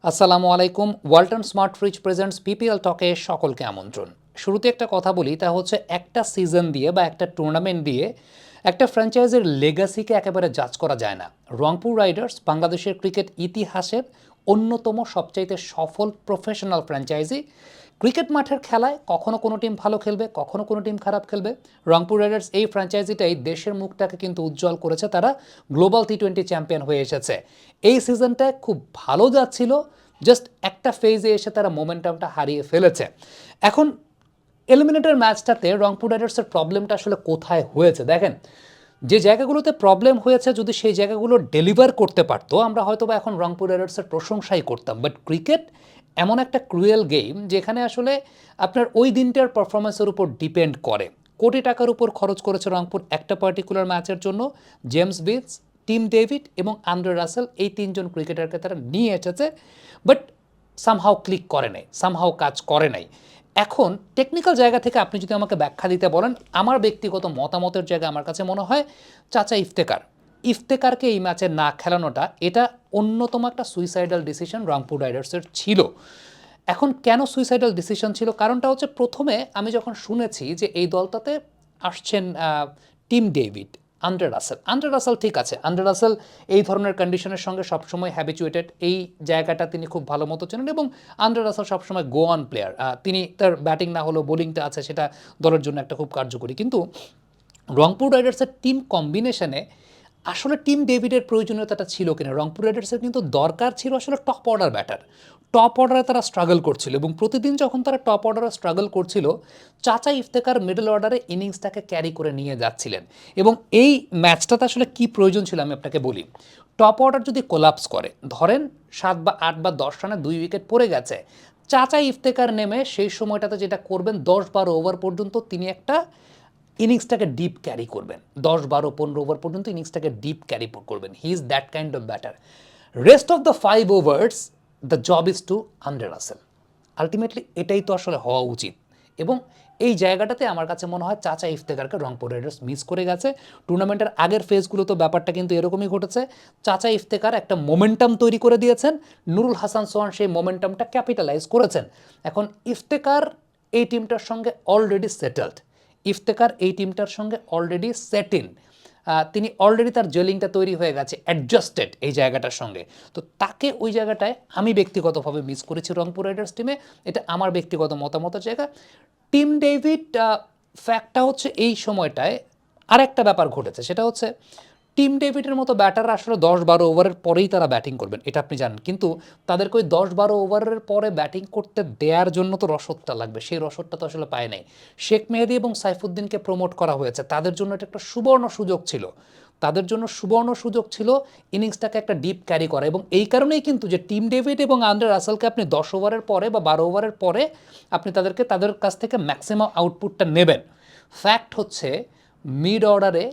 আসসালামু আলাইকুম। Walton smart fridge presents PPL টকে সকলকে আমন্ত্রণ। শুরুতে একটা কথা বলি, তা হচ্ছে একটা সিজন দিয়ে বা একটা টুর্নামেন্ট দিয়ে একটা ফ্র্যাঞ্চাইজির লেগাসিকে একেবারে জাজ করা যায় না। রংপুর রাইডার্স বাংলাদেশের ক্রিকেট ইতিহাসের অন্যতম সবচাইতে সফল প্রফেশনাল ফ্র্যাঞ্চাইজি। ক্রিকেট মাঠের খেলায় কখনো কোনো টিম ভালো খেলবে, কখনো কোনো টিম খারাপ খেলবে। রংপুর রাইডার্স এই ফ্র্যাঞ্চাইজিটাই দেশের মুখটাকে কিন্তু উজ্জ্বল করেছে, তারা গ্লোবাল টি-20 চ্যাম্পিয়ন হয়ে এসেছে। এই সিজনটায় খুব ভালো যাচ্ছিল, জাস্ট একটা ফেজে এসে তারা মোমেন্টামটা হারিয়ে ফেলেছে। এখন এলিমিনেটর ম্যাচটাতে রংপুর রাইডার্সের প্রবলেমটা আসলে কোথায় হয়েছে দেখেন, যে জায়গাগুলোতে প্রবলেম হয়েছে যদি সেই জায়গাগুলো ডেলিভার করতে পারতো আমরা হয়তো বা এখন রংপুর রাইডার্সের প্রশংসাই করতাম। বাট ক্রিকেট এমন একটা ক্রুয়েল গেম যেখানে আসলে আপনার ওই দিনটার পারফরমেন্সের উপর ডিপেন্ড করে। কোটি টাকার উপর খরচ করেছে রংপুর একটা পার্টিকুলার ম্যাচের জন্য। জেমস বিটস, টিম ডেভিড এবং আন্দ্রে রাসেল এই তিনজন ক্রিকেটারকে তারা নিয়ে এসেছে, বাট সামহাও ক্লিক করে নাই, সামহাও কাজ করে নাই। এখন টেকনিক্যাল জায়গা থেকে আপনি যদি আমাকে ব্যাখ্যা দিতে বলেন, আমার ব্যক্তিগত মতামতের জায়গা আমার কাছে মনে হয় চাচা ইফতেকারকে এই ম্যাচে না খেলানোটা এটা অন্যতম একটা সুইসাইডাল ডিসিশন রংপুর রাইডার্সের ছিল। এখন কেন সুইসাইডাল ডিসিশন ছিল, কারণটা হচ্ছে প্রথমে আমি যখন শুনেছি যে এই দলটাতে আসছেন টিম ডেভিড, আন্দ্রে রাসেল ঠিক আছে, আন্দ্রে রাসেল এই ধরনের কন্ডিশনের সঙ্গে সবসময় হ্যাবিচুয়েটেড, এই জায়গাটা তিনি খুব ভালো মতো চেনেন এবং আন্দ্রে রাসেল সবসময় গো অন প্লেয়ার। তিনি তার ব্যাটিং না হলেও বোলিংটা আছে, সেটা দলের জন্য একটা খুব কার্যকরী। কিন্তু রংপুর রাইডার্সের টিম কম্বিনেশনে আসলে টিম ডেভিডের প্রয়োজনীয়তাটা ছিল কিনা, রংপুর রাইডার্সের কিন্তু দরকার ছিল আসলে টপ অর্ডার ব্যাটার। টপ অর্ডারে তারা স্ট্রাগল করছিল এবং প্রতিদিন যখন তারা টপ অর্ডারে স্ট্রাগল করছিল, চাচা ইফতেকার মিডল অর্ডারে ইনিংসটাকে ক্যারি করে নিয়ে যাচ্ছিলেন। এবং এই ম্যাচটাতে আসলে কি প্রয়োজন ছিল আমি আপনাকে বলি। টপ অর্ডার যদি কোলাপস করে, ধরেন 7 বা 8 বা 10 রানে 2 উইকেট পড়ে গেছে, চাচা ইফতেকার নেমে সেই সময়টাতে যেটা করবেন 10-12 ওভার পর্যন্ত তিনি একটা ইনিংসটাকে ডিপ ক্যারি করবেন, 10-12-15 ওভার পর্যন্ত ইনিংসটাকে ডিপ ক্যারি করবেন। He is that kind of batter. Rest of the 5 overs the job is to Andre Russell. Ultimately এটাই তো আসলে হওয়া উচিত। এবং এই জায়গাটাতে আমার কাছে মনে হয় চাচা ইফতেকারকে রংপুর রাইডার্স মিস করে গেছে। টুর্নামেন্টের আগের ফেজগুলো তো ব্যাপারটা কিন্তু এরকমই ঘটেছে। চাচা ইফতেকার একটা মোমেন্টাম তৈরি করে দিয়েছেন, নুরুল হাসান সোহান সেই মোমেন্টামটা ক্যাপিটালাইজ করেছেন। এখন ইফতেকার এই টিমটার সঙ্গে অলরেডি সেটেলড, ইফতেকার এই টিমটার সঙ্গে অলরেডি সেট ইন, তিনি অলরেডি তার জেলিংটা তৈরি হয়ে গেছে, অ্যাডজাস্টেড এই জায়গাটার সঙ্গে। তো তাকে ওই জায়গাটায় আমি ব্যক্তিগতভাবে মিস করেছি রংপুর রাইডার্স টিমে, এটা আমার ব্যক্তিগত মতামতের জায়গা। টিম ডেভিড, ফ্যাক্টটা হচ্ছে এই সময়টায় আরেকটা ব্যাপার ঘটেছে, সেটা হচ্ছে টিম ডেভিডের মতো ব্যাটাররা আসলে 10-12 ওভারের পরেই তারা ব্যাটিং করবেন, এটা আপনি জানেন। কিন্তু তাদেরকে ওই 10-12 ওভারের পরে ব্যাটিং করতে দেওয়ার জন্য তো রসদটা লাগবে, সেই রসদটা তো আসলে পায় নাই। শেখ মেহেদী এবং সাইফুদ্দিনকে প্রমোট করা হয়েছে, তাদের জন্য এটা একটা সুবর্ণ সুযোগ ছিল, তাদের জন্য সুবর্ণ সুযোগ ছিল ইনিংসটাকে একটা ডিপ ক্যারি করা। এবং এই কারণেই কিন্তু যে টিম ডেভিড এবং আন্দ্রে রাসেলকে আপনি 10 ওভারের পরে বা 12 ওভারের পরে আপনি তাদের কাছ থেকে ম্যাক্সিমাম আউটপুটটা নেবেন। ফ্যাক্ট হচ্ছে মিড অর্ডারে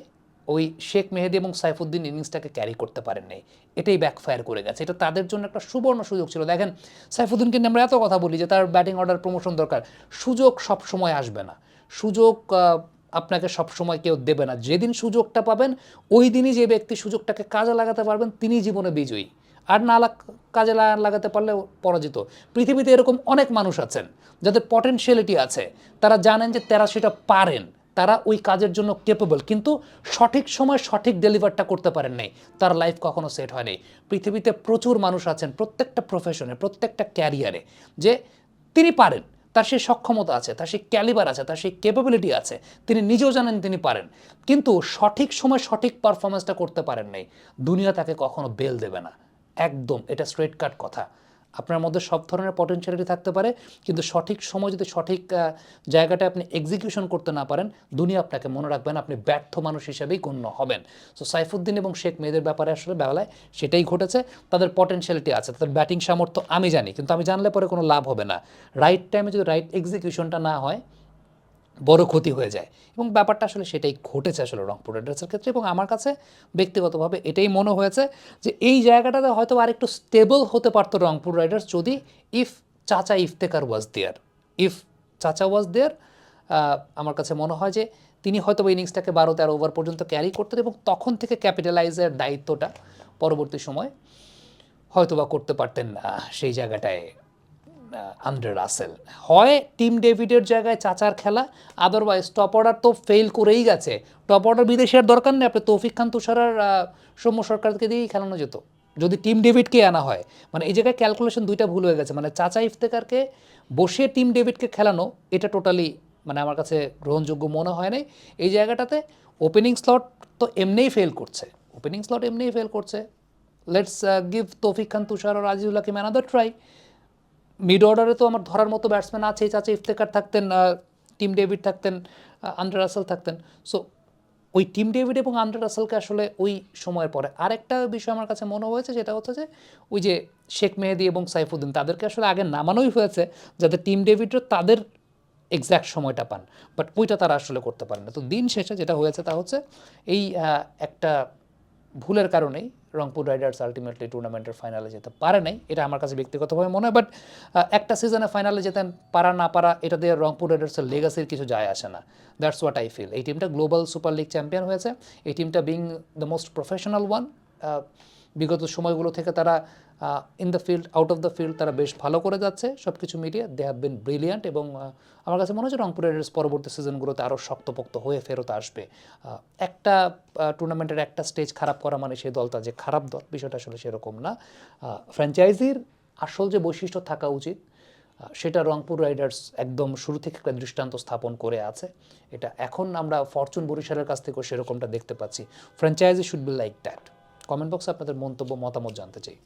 ওই শেখ মেহেদী এবং সাইফুদ্দিন ইনিংসটাকে ক্যারি করতে পারেন নাই, এটাই ব্যাকফায়ার করে গেছে। এটা তাদের জন্য একটা সুবর্ণ সুযোগ ছিল। দেখেন, সাইফুদ্দিনকে নিয়ে আমরা এত কথা বলি যে তার ব্যাটিং অর্ডার প্রমোশন দরকার, সুযোগ সব সময় আসবে না, সুযোগ আপনাকে সব সময় কেউ দেবে না। যেদিন সুযোগটা পাবেন ওই দিনই যে ব্যক্তি সুযোগটাকে কাজে লাগাতে পারবেন তিনি জীবনে বিজয়ী, আর না কাজে লাগাতে পারলে পরাজিত। পৃথিবীতে এরকম অনেক মানুষ আছেন যাদের পটেনশিয়ালিটি আছে, তারা জানেন যে তারা সেটা পারেন, তারা ওই কাজের জন্য কেপেবল, কিন্তু সঠিক সময় সঠিক ডেলিভারটা করতে পারেন নাই, তার লাইফ কখনো সেট হয় নাই। পৃথিবীতে প্রচুর মানুষ আছেন প্রত্যেকটা প্রফেশনে, প্রত্যেকটা ক্যারিয়ারে, যে তিনি পারেন, তার সেই সক্ষমতা আছে, তার সেই ক্যালিবার আছে, তার সেই ক্যাপাবিলিটি আছে, তিনি নিজেও জানেন তিনি পারেন, কিন্তু সঠিক সময় সঠিক পারফরমেন্সটা করতে পারেন নাই। দুনিয়া তাকে কখনো বেল দেবে না, একদম এটা স্ট্রেট কাট কথা। আপনার মধ্যে সব ধরনের পটেনশিয়ালিটি থাকতে পারে, কিন্তু সঠিক সময় যদি সঠিক জায়গাটায় আপনি এক্সিকিউশন করতে না পারেন, দুনিয়া আপনাকে মনে রাখবেন, আপনি ব্যর্থ মানুষ হিসেবেই গণ্য হবেন। সো সাইফুদ্দিন এবং শেখ মেহেদের ব্যাপারে আসলে বেলায় সেটাই ঘটেছে। তাদের পটেনশিয়ালিটি আছে, তাদের ব্যাটিং সামর্থ্য আমি জানি, কিন্তু আমি জানলে পরে কোনো লাভ হবে না। রাইট টাইমে যদি রাইট এক্সিকিউশনটা না হয় বড় ক্ষতি হয়ে যায়, এবং ব্যাপারটা আসলে সেটাই ঘটেছে আসলে রংপুর রাইডার্সের ক্ষেত্রে। এবং আমার কাছে ব্যক্তিগতভাবে এটাই মনে হয়েছে যে এই জায়গাটাতে হয়তো আর একটু স্টেবল হতে পারতো রংপুর রাইডার্স যদি ইফ চাচা ইফতেকার ওয়াজ দেয়ার, ইফ চাচা ওয়াজ দেয়ার, আমার কাছে মনে হয় যে তিনি হয়তো ইনিংসটাকে 12-13 ওভার পর্যন্ত ক্যারি করতেন এবং তখন থেকে ক্যাপিটালাইজের দায়িত্বটা পরবর্তী সময় হয়তোবা করতে পারতেন না সেই জায়গাটায় আন্দ্রে রাসেল। হয় টিম ডেভিডের জায়গায় চাচার খেলা, আদারওয়াইজ টপ অর্ডার তো ফেল করেই গেছে। টপ অর্ডার বিদেশি আর দরকার নেই, আপনি তৌফিক খান তুষার আর সৌম্য সরকারকে দিয়েই খেলানো যেত যদি টিম ডেভিডকে আনা হয়। মানে এই জায়গায় ক্যালকুলেশন দুইটা ভুল হয়ে গেছে, মানে চাচা ইফতেখারকে বসে টিম ডেভিডকে খেলানো এটা টোটালি মানে আমার কাছে গ্রহণযোগ্য মনে হয় নাই এই জায়গাটাতে। ওপেনিং স্লট তো এমনিই ফেল করছে, ওপেনিং স্লট এমনিই ফেল করছে। লেটস গিভ তৌফিক খান তুষার আর আজিজুল হাকিম অ্যানাদার ট্রাই। মিড অর্ডারে তো আমার ধরার মতো ব্যাটসম্যান আছেই, চাচা ইফতেখার থাকতেন, টিম ডেভিড থাকতেন, আন্দ্রে রাসেল থাকতেন। সো ওই টিম ডেভিড এবং আন্দ্রে রাসেলকে আসলে ওই সময়ের পরে আরেকটা বিষয় আমার কাছে মনে হয়েছে, যেটা হচ্ছে যে ওই যে শেখ মেহেদী এবং সাইফুদ্দিন তাদেরকে আসলে আগে নামানোই হয়েছে যাতে টিম ডেভিডও তাদের এক্স্যাক্ট সময়টা পান, বাট ওইটা তারা আসলে করতে পারে না। তো দিন শেষে যেটা হয়েছে তা হচ্ছে এই একটা ভুলের কারণেই রংপুর রাইডার্স আলটিমেটলি টুর্নামেন্টের ফাইনালে যেতে পারে নাই। এটা আমার কাছে ব্যক্তিগতভাবে মনে হয়, বাট একটা সিজনে ফাইনালে যেতে পারা না পারা এটা দিয়ে রংপুর রাইডার্সের লেগাসির কিছু যায় আসে না। That's what I feel. এই টিমটা গ্লোবাল সুপার লিগ চ্যাম্পিয়ন হয়েছে, এই টিমটা being the most professional one. বিগত সময়গুলো থেকে তারা in the field, out of the field তারা বেশ ভালো করে যাচ্ছে, সব কিছু মিলিয়ে দে হ্যাভ বিন ব্রিলিয়ান্ট। এবং আমার কাছে মনে হচ্ছে রংপুর রাইডার্স পরবর্তী সিজনগুলোতে আরও শক্তপোক্ত হয়ে ফেরত আসবে। একটা টুর্নামেন্টের একটা স্টেজ খারাপ করা মানে সেই দলটা যে খারাপ দল, বিষয়টা আসলে সেরকম না। ফ্র্যাঞ্চাইজির আসল যে বৈশিষ্ট্য থাকা উচিত সেটা রংপুর রাইডার্স একদম শুরু থেকে একটা দৃষ্টান্ত স্থাপন করে আছে। এটা এখন আমরা ফরচুন বরিশালের কাছ থেকেও সেরকমটা দেখতে পাচ্ছি। Franchise should be like that. Comment বক্সে আপনাদের মন্তব্য মতামত জানতে চাই।